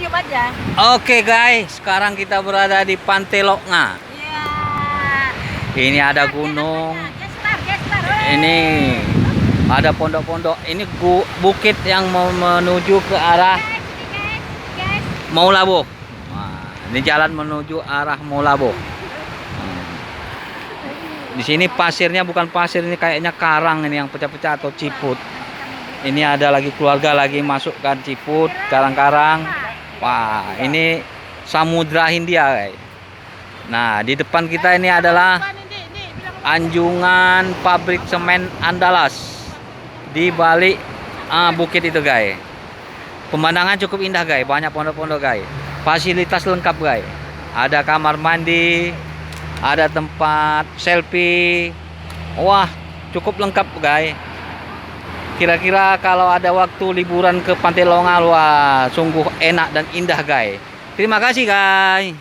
museum aja. Oke guys, sekarang kita berada di Pantai Loknga. Iya. Ini ada gunung, Gestar. ini ada pondok-pondok. Ini bukit yang mau menuju ke arah Guys. Maulabo. Nah, ini jalan menuju arah Maulabo. Di sini pasirnya bukan pasir, ini kayaknya karang ini yang pecah-pecah atau ciput. Ini ada lagi keluarga lagi masukkan ciput, karang-karang. Wah, ini Samudra Hindia, guys. Nah, di depan kita ini adalah anjungan pabrik semen Andalas di balik bukit itu, guys. Pemandangan cukup indah, guys. Banyak pondok-pondok, guys. Fasilitas lengkap, guys. Ada kamar mandi, ada tempat selfie. Wah, cukup lengkap, guys. Kira-kira kalau ada waktu liburan ke Pantai Loknga, wah, sungguh enak dan indah, guys. Terima kasih, guys.